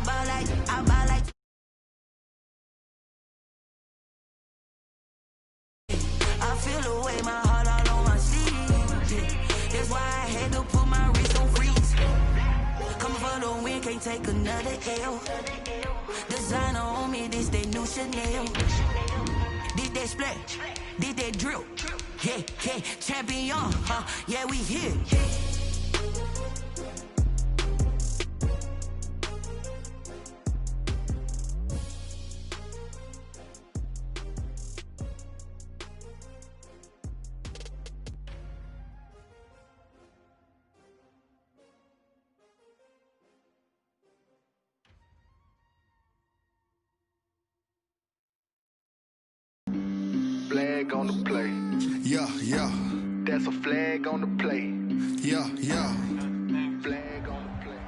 I ball like. I feel the way, my heart all on my sleeve. That's why I had to put my wrist on freeze. Coming for the win, can't take another L. Designer on me, this they new Chanel. Did that split, did that drill. Yeah, yeah, champion, yeah, we here. Flag on the play. Yeah, yeah. That's a flag on the play. Yeah, yeah. Flag on the play.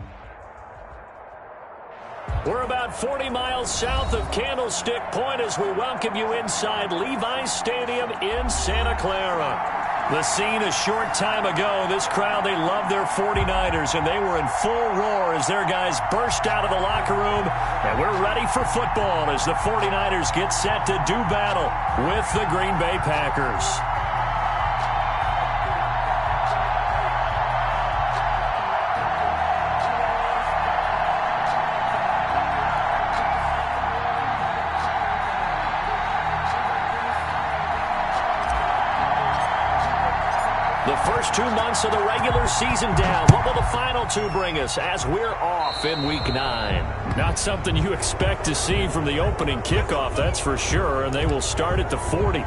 We're about 40 miles south of Candlestick Point as we welcome you inside Levi's Stadium in Santa Clara. The scene a short time ago, this crowd, they love their 49ers, and they were in full roar as their guys burst out of the locker room. And we're ready for football as the 49ers get set to do battle with the Green Bay Packers. The first 2 months of the regular season down. What will the final 2 bring us as we're off in Week 9? Not something you expect to see from the opening kickoff, that's for sure, and they will start at the 40.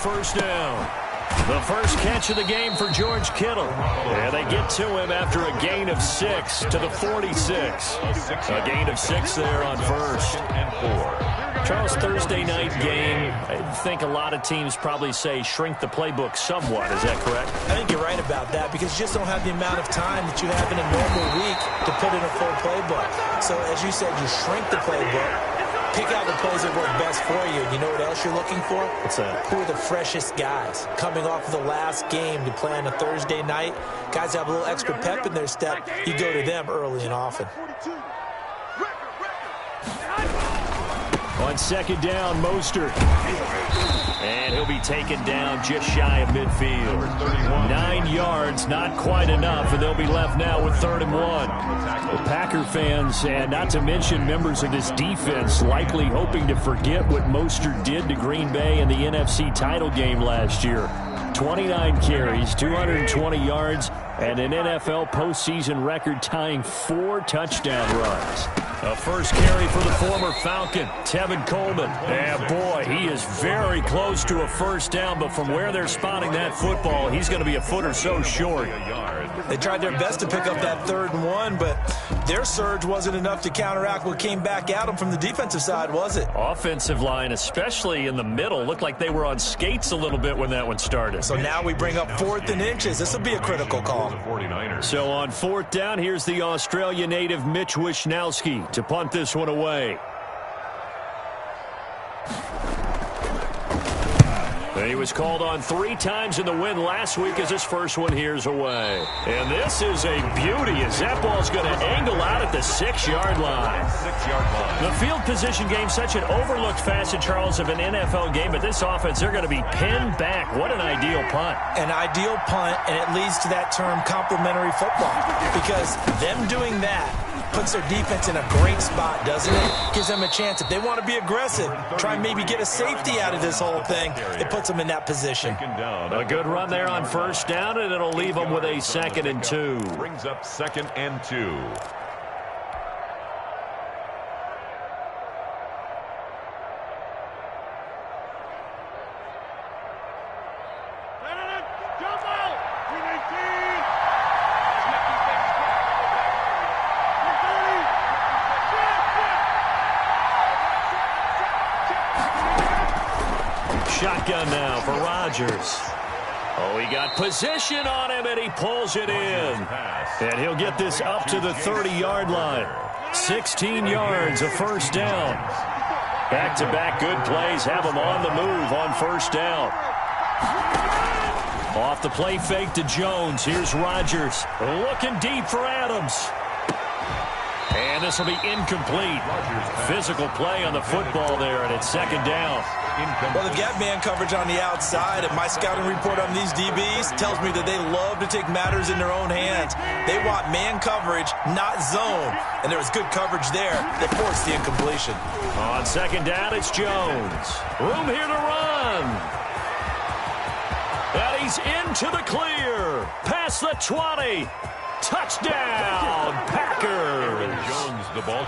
First down. The first catch of the game for George Kittle. And they get to him after a gain of 6 to the 46. A gain of 6 there on first. Charles, Thursday night game, I think a lot of teams probably say shrink the playbook somewhat. Is that correct? I think you're right about that because you just don't have the amount of time that you have in a normal week to put in a full playbook. So as you said, you shrink the playbook. Pick out the plays that work best for you. You know what else you're looking for? What's that? Who are the freshest guys coming off of the last game to play on a Thursday night? Guys have a little extra pep in their step. You go to them early and often. On second down, Mostert. And he'll be taken down just shy of midfield. 9 yards, not quite enough, and they'll be left now with 3rd and 1. Well, Packer fans, and not to mention members of this defense, likely hoping to forget what Mostert did to Green Bay in the NFC title game last year. 29 carries, 220 yards, and an NFL postseason record-tying 4 touchdown runs. A first carry for the former Falcon, Tevin Coleman. And boy, he is very close to a first down, but from where they're spotting that football, he's going to be a foot or so short. They tried their best to pick up that 3rd and 1, but their surge wasn't enough to counteract what came back at them from the defensive side, was it? Offensive line, especially in the middle, looked like they were on skates a little bit when that one started. So now we bring up 4th and inches. This will be a critical call. So on 4th down, here's the Australia native Mitch Wishnowsky to punt this one away. He was called on 3 times in the win last week as his first one here's away. And this is a beauty as that ball's going to angle out at the 6-yard line. The field position game, such an overlooked facet, Charles, of an NFL game, but this offense, they're going to be pinned back. What an ideal punt. An ideal punt, and it leads to that term complementary football because them doing that puts their defense in a great spot, doesn't it? Gives them a chance. If they want to be aggressive, try and maybe get a safety out of this whole thing, it puts them in that position. A good run there on first down, and it'll leave them with a 2nd and 2. Brings up 2nd and 2. Shotgun now for Rodgers. Oh, he got position on him, and he pulls it in. And he'll get this up to the 30-yard line. 16 yards, a first down. Back-to-back good plays have him on the move on first down. Off the play fake to Jones. Here's Rodgers. Looking deep for Adams. And this will be incomplete. Physical play on the football there, and it's second down. Well, they've got man coverage on the outside, and my scouting report on these DBs tells me that they love to take matters in their own hands. They want man coverage, not zone. And there was good coverage there that forced the incompletion. On second down, it's Jones. Room here to run. And he's into the clear. Past the 20. Touchdown, Packers.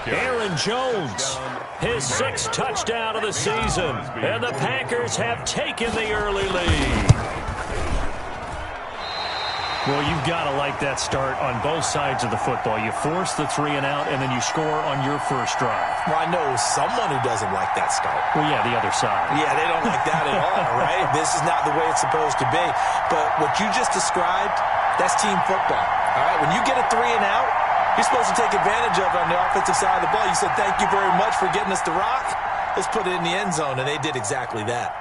Aaron Jones, his 6th touchdown of the season. And the Packers have taken the early lead. Well, you've got to like that start on both sides of the football. You force the 3 and out, and then you score on your first drive. Well, I know someone who doesn't like that start. Well, yeah, the other side. Yeah, they don't like that at all, right? This is not the way it's supposed to be. But what you just described, that's team football. All right, when you get a 3 and out, you're supposed to take advantage of it on the offensive side of the ball. You said, thank you very much for getting us the rock. Let's put it in the end zone, and they did exactly that.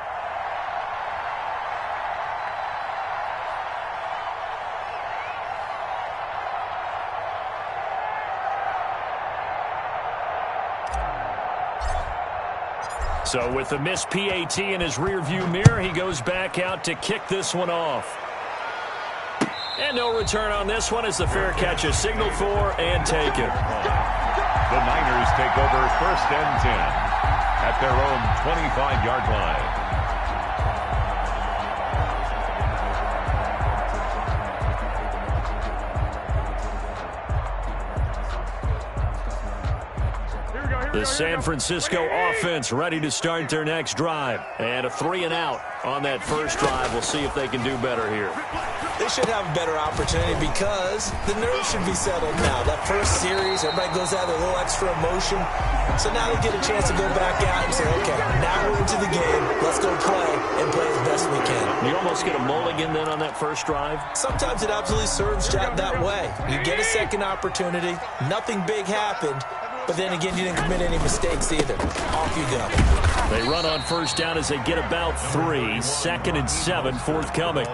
So with the missed PAT in his rearview mirror, he goes back out to kick this one off. And no return on this one as the fair catch is signaled for and taken. The Niners take over 1st and 10 at their own 25-yard line. The San Francisco offense ready to start their next drive. And a 3 and out on that first drive. We'll see if they can do better here. They should have a better opportunity because the nerves should be settled now. That first series, everybody goes out with a little extra emotion. So now they get a chance to go back out and say, okay, now we're into the game. Let's go play and play as best we can. You almost get a mulligan then on that first drive? Sometimes it absolutely serves that way. You get a second opportunity. Nothing big happened. But then again, you didn't commit any mistakes either. Off you go. They run on first down as they get about 3. 2nd and 7 forthcoming.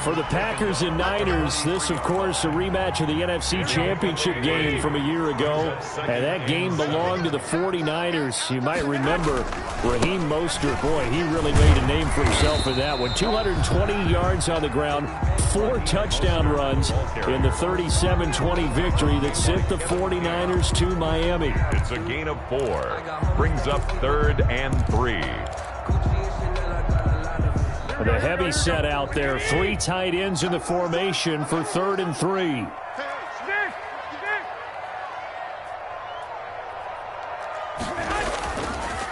For the Packers and Niners, this, of course, a rematch of the NFC Championship game from a year ago. And that game belonged to the 49ers. You might remember Raheem Mostert. Boy, he really made a name for himself in that one. 220 yards on the ground, 4 touchdown runs in the 37-20 victory that sent the 49ers to Miami. It's a gain of 4. Brings up 3rd and 3. The heavy set out there. 3 tight ends in the formation for 3rd and 3.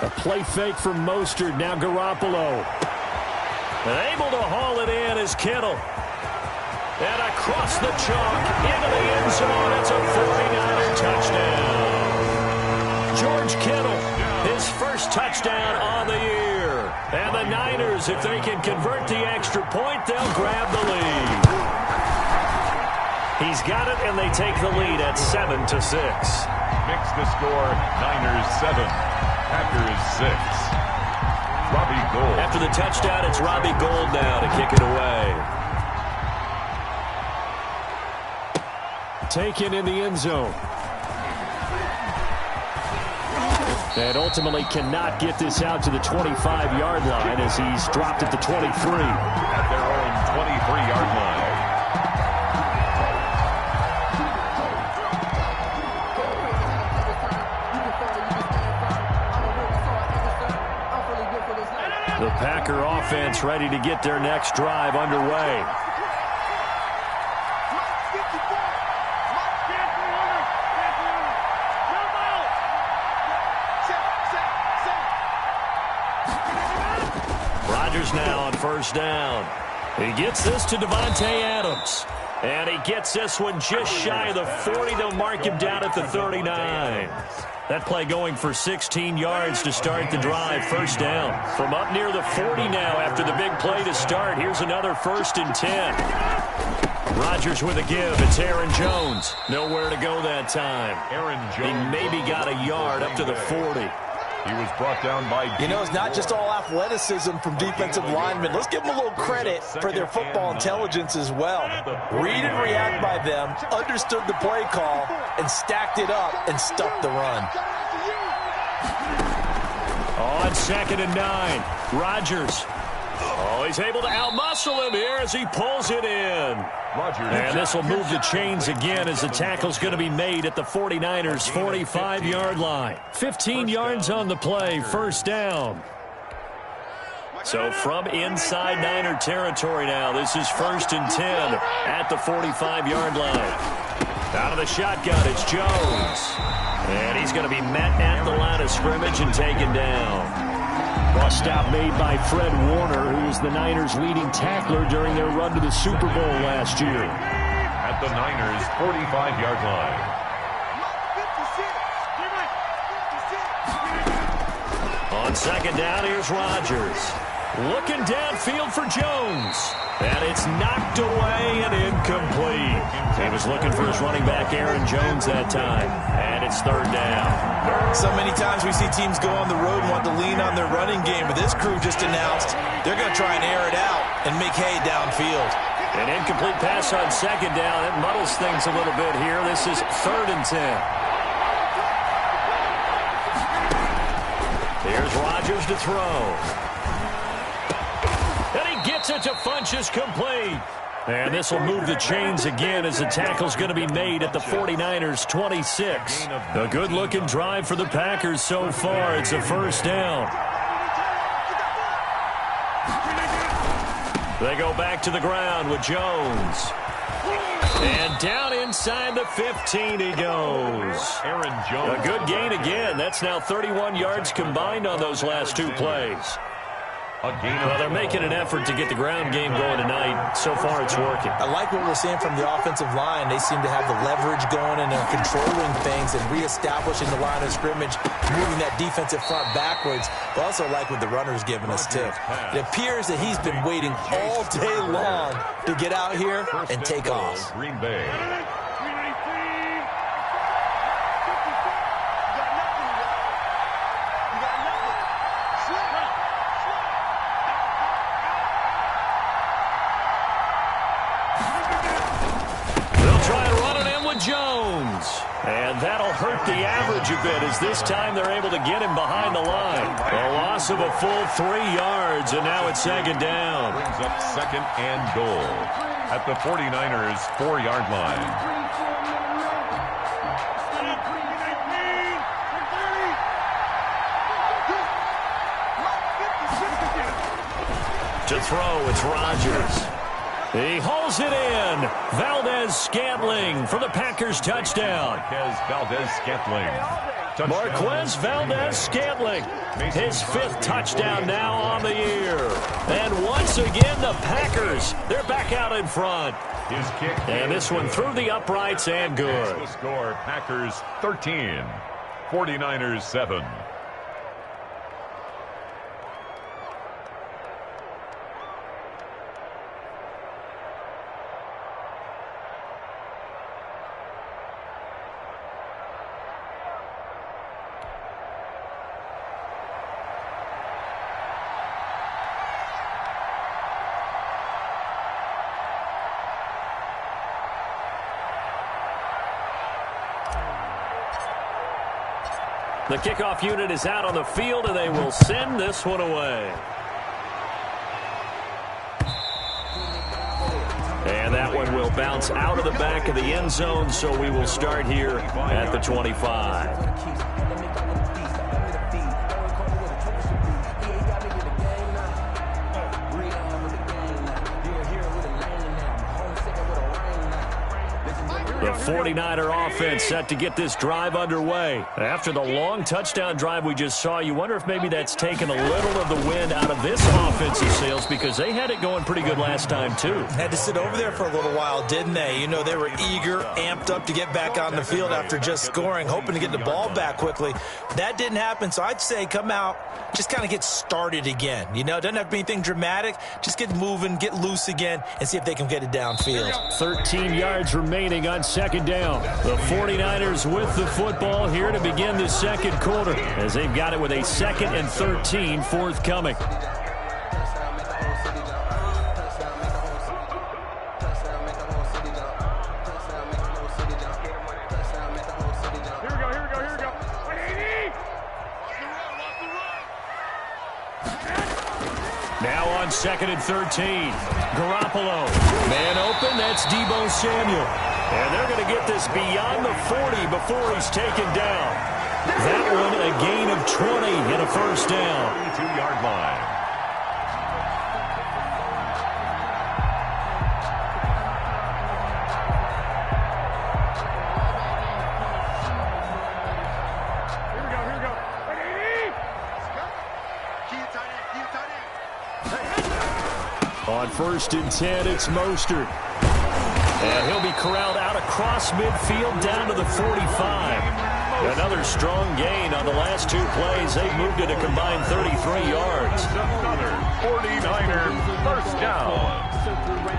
A play fake from Mostert. Now Garoppolo. And able to haul it in is Kittle. And across the chalk into the end zone. It's a 49er touchdown. George Kittle, his first touchdown on the year. And the Niners, if they can convert the extra point, they'll grab the lead. He's got it, and they take the lead at 7-6. Makes the score Niners 7, Packers 6. Robbie Gould. After the touchdown, it's Robbie Gould now to kick it away. Taken in the end zone. And ultimately cannot get this out to the 25-yard line as he's dropped at the 23. At their own 23-yard line. The Packer offense ready to get their next drive underway. Rodgers now on first down. He gets this to Davante Adams. And he gets this one just shy of the 40. They'll mark him down at the 39. That play going for 16 yards to start the drive. First down. From up near the 40 now after the big play to start. Here's another 1st and 10. Rodgers with a give. It's Aaron Jones. Nowhere to go that time. Aaron Jones. He maybe got a yard up to the 40. He was brought down by... You know, it's not just all athleticism from defensive linemen. Let's give them a little credit for their football intelligence as well. Read and react by them, understood the play call, and stacked it up and stuck the run. On 2nd and 9, Rodgers. Oh, he's able to outmuscle him here as he pulls it in. And this will move the chains again as the tackle's going to be made at the 49ers' 45-yard line. 15 yards on the play, first down. So from inside Niner territory now, this is 1st and 10 at the 45-yard line. Out of the shotgun, it's Jones. And he's going to be met at the line of scrimmage and taken down. A stop made by Fred Warner, who was the Niners' leading tackler during their run to the Super Bowl last year. At the Niners' 45-yard line. On 2nd down, here's Rodgers. Looking downfield for Jones. And it's knocked away and incomplete. He was looking for his running back, Aaron Jones, that time. And it's 3rd down. So many times we see teams go on the road and want to lean on their running game, but this crew just announced they're going to try and air it out and make hay downfield. An incomplete pass on 2nd down. It muddles things a little bit here. This is 3rd and 10. Here's Rodgers to throw. And he gets it to Funchess complete. And this will move the chains again as the tackle's going to be made at the 49ers' 26. A good-looking drive for the Packers so far. It's a first down. They go back to the ground with Jones. And down inside the 15 he goes. Aaron Jones. A good gain again. That's now 31 yards combined on those last 2 plays. Well, they're making an effort to get the ground game going tonight. So far, it's working. I like what we're seeing from the offensive line. They seem to have the leverage going, and they're controlling things and reestablishing the line of scrimmage, moving that defensive front backwards. But also like what the runner's giving us, too. It appears that he's been waiting all day long to get out here and take off. Green Bay. Jones. And that'll hurt the average a bit as this time they're able to get him behind the line. A loss of a full 3 yards, and now it's 2nd down. Brings up 2nd and goal at the 49ers' 4-yard line. To throw, it's Rodgers. He hauls it in. Valdez-Scantling for the Packers touchdown. Marquez Valdez-Scantling. His 5th touchdown now on the year. And once again, the Packers, they're back out in front. His kick. And this one through the uprights and good. The score, Packers 13, 49ers 7. The kickoff unit is out on the field, and they will send this one away. And that one will bounce out of the back of the end zone, so we will start here at the 25. The The 49er offense set to get this drive underway. After the long touchdown drive we just saw, you wonder if maybe that's taken a little of the wind out of this offensive sails because they had it going pretty good last time too. Had to sit over there for a little while, didn't they? You know, they were eager, amped up to get back on the field after just scoring, hoping to get the ball back quickly. That didn't happen, so I'd say come out, just kind of get started again. You know, it doesn't have to be anything dramatic. Just get moving, get loose again, and see if they can get it downfield. 13 yards remaining on second down. The 49ers with the football here to begin the second quarter as they've got it with a 2nd and 13 forthcoming. Now on 2nd and 13. Garoppolo. Man open, that's Deebo Samuel. And they're going to get this beyond the 40 before he's taken down. That one a gain of 20 and a first down. 22-yard line. On 1st and 10, it's Mostert. And he'll be corralled out across midfield down to the 45. Another strong gain on the last 2 plays. They've moved it a combined 33 yards. Another 49er first down.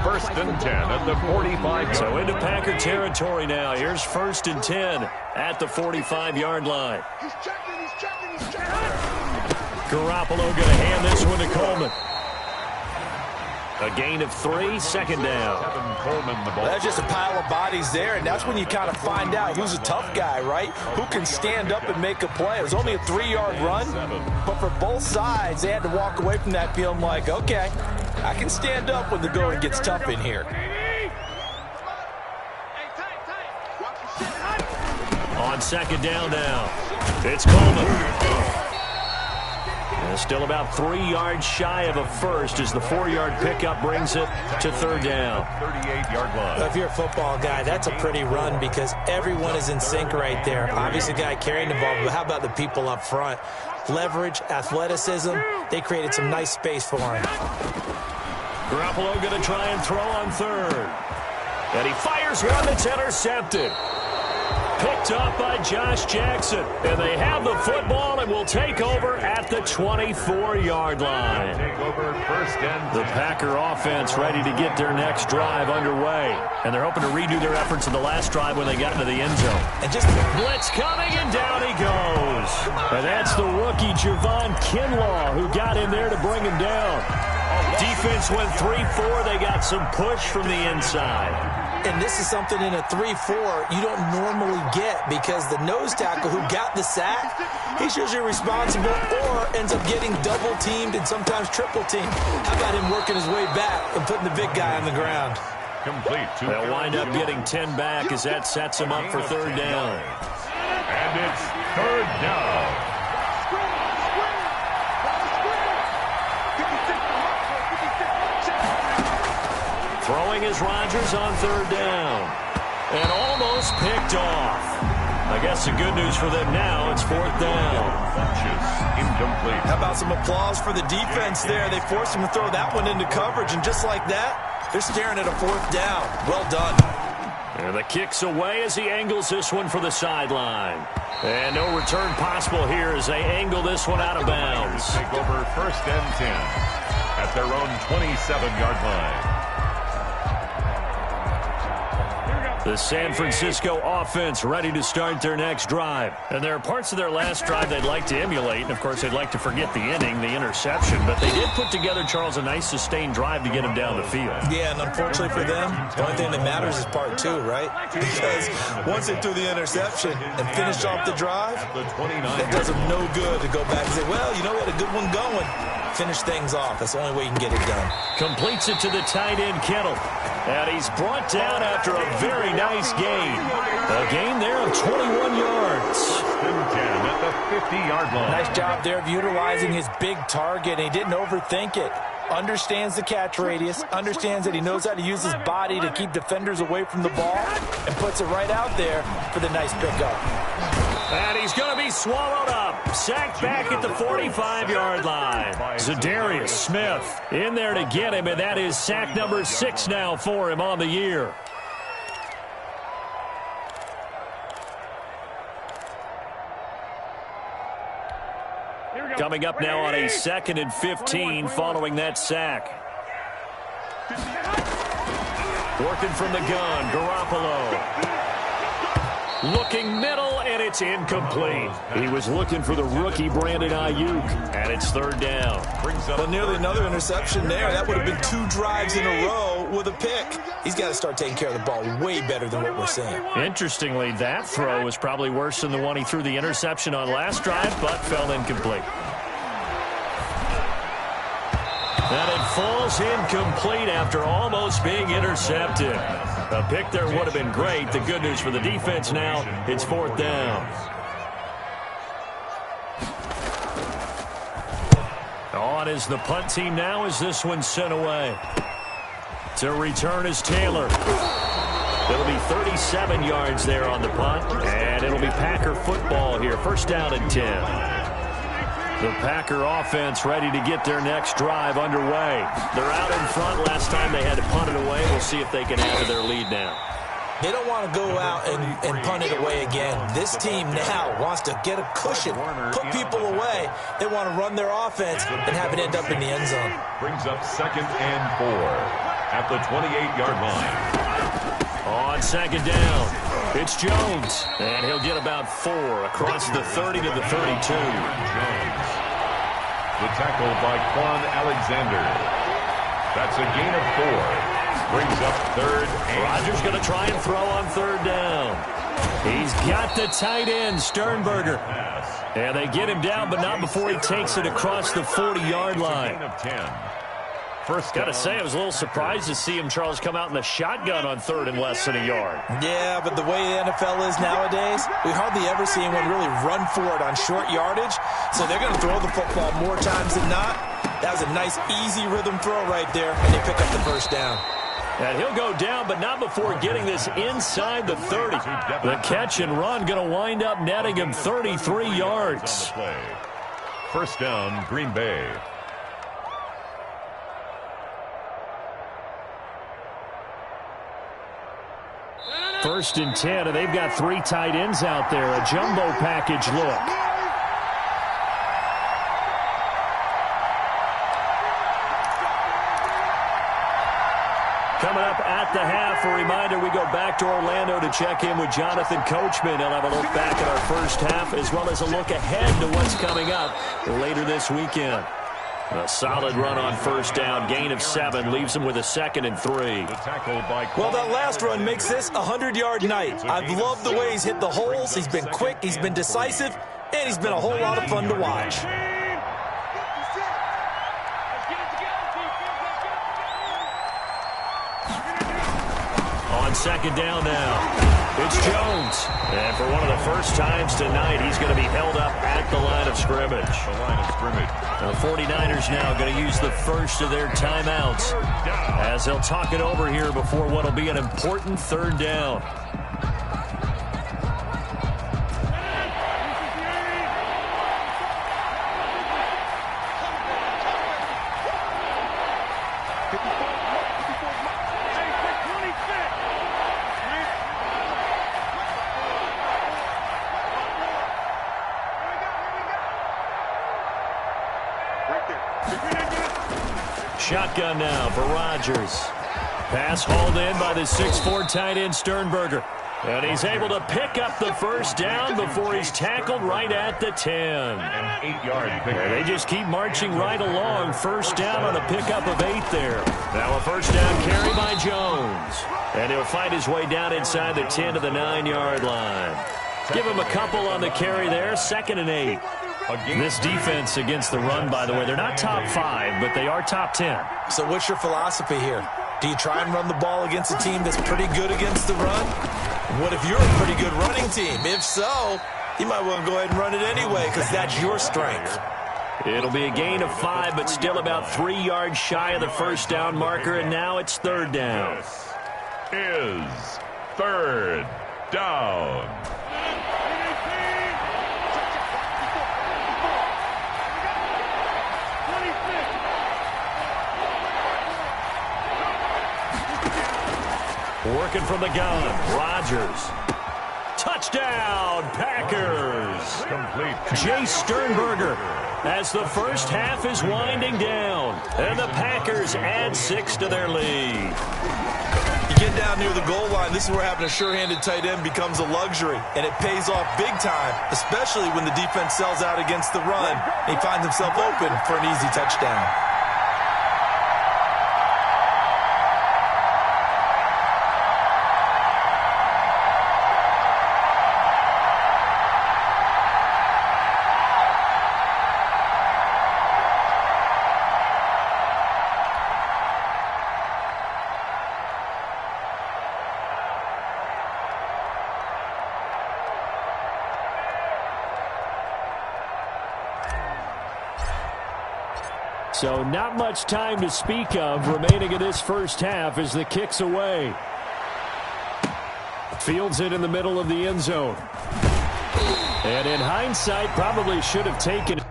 1st and 10 at the 45. So into Packer territory now. Here's 1st and 10 at the 45-yard line. Garoppolo going to hand this one to Coleman. A gain of 3, 2nd down. Coleman, the ball. That's just a pile of bodies there, and that's when you kind of find out who's a tough guy, right? Who can stand up and make a play. It was only a 3-yard run, but for both sides, they had to walk away from that feeling like, okay, I can stand up when the going gets tough in here. On 2nd down now, it's Coleman. Still about 3 yards shy of a first as the 4-yard pickup brings it to 3rd down. 38-yard line. If you're a football guy, that's a pretty run because everyone is in sync right there. Obviously, the guy carrying the ball, but how about the people up front? Leverage, athleticism, they created some nice space for him. Garoppolo going to try and throw on 3rd. And he fires one that's intercepted. Picked up by Josh Jackson. And they have the football and will take over at the 24-yard line. Take over 1st and 10. The Packer offense ready to get their next drive underway. And they're hoping to redo their efforts in the last drive when they got into the end zone. And just blitz coming, and down he goes. And that's the rookie Javon Kinlaw who got in there to bring him down. Defense went 3-4. They got some push from the inside. And this is something in a 3-4 you don't normally get because the nose tackle who got the sack, he's usually responsible or ends up getting double-teamed and sometimes triple-teamed. How about him working his way back and putting the big guy on the ground? Complete. They'll wind up getting 10 back as that sets him up for 3rd down. And it's 3rd down. Throwing is Rodgers on 3rd down. And almost picked off. I guess the good news for them now, it's 4th down. Incomplete. How about some applause for the defense there? They forced him to throw that one into coverage, and just like that, they're staring at a 4th down. Well done. And the kick's away as he angles this one for the sideline. And no return possible here as they angle this one out of bounds. Take over 1st and 10 at their own 27-yard line. The San Francisco offense ready to start their next drive. And there are parts of their last drive they'd like to emulate. And, of course, they'd like to forget the inning, the interception. But they did put together, Charles, a nice sustained drive to get him down the field. Yeah, and unfortunately for them, the only thing that matters is part 2, right? Because once they threw the interception and finished off the drive, that does them no good to go back and say, well, you know, we had a good one going. Finish things off. That's the only way you can get it done. Completes it to the tight end, Kittle. And he's brought down after a very nice gain. A gain there of 21 yards. 10 at the 50-yard line. Nice job there of utilizing his big target. He didn't overthink it. understands the catch radius, understands that he knows how to use his body to keep defenders away from the ball, and puts it right out there for the nice pickup. And he's going to be swallowed up. Sacked back at the 45-yard line. Zadarius Smith in there to get him, and that is sack number 6 now for him on the year. Coming up now on a 2nd and 15 following that sack. Working from the gun, Garoppolo. Looking middle, and it's incomplete. He was looking for the rookie Brandon Ayuk, and it's 3rd down. But nearly another interception there. That would have been 2 drives in a row with a pick. He's got to start taking care of the ball way better than what we're seeing. Interestingly, that throw was probably worse than the one he threw the interception on last drive, but fell incomplete. And it falls incomplete after almost being intercepted. A pick there would have been great. The good news for the defense now, it's 4th down. On is the punt team now as this one's sent away. To return is Taylor. It'll be 37 yards there on the punt, and it'll be Packer football here. 1st down and 10. The Packer offense ready to get their next drive underway. They're out in front. Last time they had to punt it away. We'll see if they can add to their lead now. They don't want to go out and punt it away again. This team now wants to get a cushion, put people away. They want to run their offense and have it end up in the end zone. Brings up 2nd and 4 at the 28-yard line. On 2nd down, it's Jones, and he'll get about 4 across the 30 to the 32. Jones. The tackle by Quan Alexander. That's a gain of 4. Brings up 3rd. Rodgers going to try and throw on 3rd down. He's got the tight end, Sternberger. And they get him down, but not before he takes it across the 40-yard line. Gain of 10. Got to say, I was a little surprised to see him, Charles, come out in the shotgun on 3rd and less than a yard. Yeah, but the way the NFL is nowadays, we hardly ever see anyone really run for it on short yardage. So they're going to throw the football more times than not. That was a nice, easy rhythm throw right there, and they pick up the 1st down. And he'll go down, but not before getting this inside the 30. The catch and run going to wind up netting him 33 yards. 1st down, Green Bay. 1st and 10, and they've got 3 tight ends out there. A jumbo package look. Coming up at the half, a reminder, we go back to Orlando to check in with Jonathan Coachman. He'll have a look back at our 1st half, as well as a look ahead to what's coming up later this weekend. A solid run on 1st down, gain of 7, leaves him with a 2nd and 3. Well, that last run makes this a 100-yard night. I've loved the way he's hit the holes. He's been quick, he's been decisive, and he's been a whole lot of fun to watch. On 2nd down now. It's Jones. And for one of the first times tonight, he's going to be held up at the line of scrimmage. The 49ers now going to use the first of their timeouts as they'll talk it over here before what will be an important 3rd down. Shotgun now for Rodgers. Pass hauled in by the 6'4" tight end Sternberger. And he's able to pick up the 1st down before he's tackled right at the 10. An 8-yard pick. And they just keep marching right along. 1st down on a pickup of 8 there. Now a 1st down carry by Jones. And he'll find his way down inside the 10 to the 9-yard line. Give him a couple on the carry there. 2nd and 8. This defense against the run, by the way, they're not top 5, but they are top 10. So what's your philosophy here? Do you try and run the ball against a team that's pretty good against the run? What if you're a pretty good running team? If so, you might want to go ahead and run it anyway because that's your strength. It'll be a gain of 5, but still about 3 yards shy of the first down marker, and now it's third down. This is third down. Working from the gun, Rodgers. Touchdown, Packers. Complete. Jay Sternberger as the first half is winding down. And the Packers add 6 to their lead. You get down near the goal line, this is where having a sure-handed tight end becomes a luxury. And it pays off big time, especially when the defense sells out against the run. He finds himself open for an easy touchdown. So not much time to speak of remaining in this first half as the kick's away. Fields it in the middle of the end zone. And in hindsight, probably should have taken it.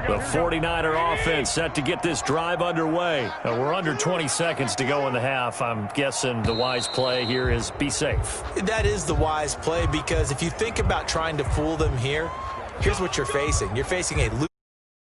The 49er offense set to get this drive underway. We're under 20 seconds to go in the half. I'm guessing the wise play here is be safe. That is the wise play, because if you think about trying to fool them here, here's what you're facing. You're facing a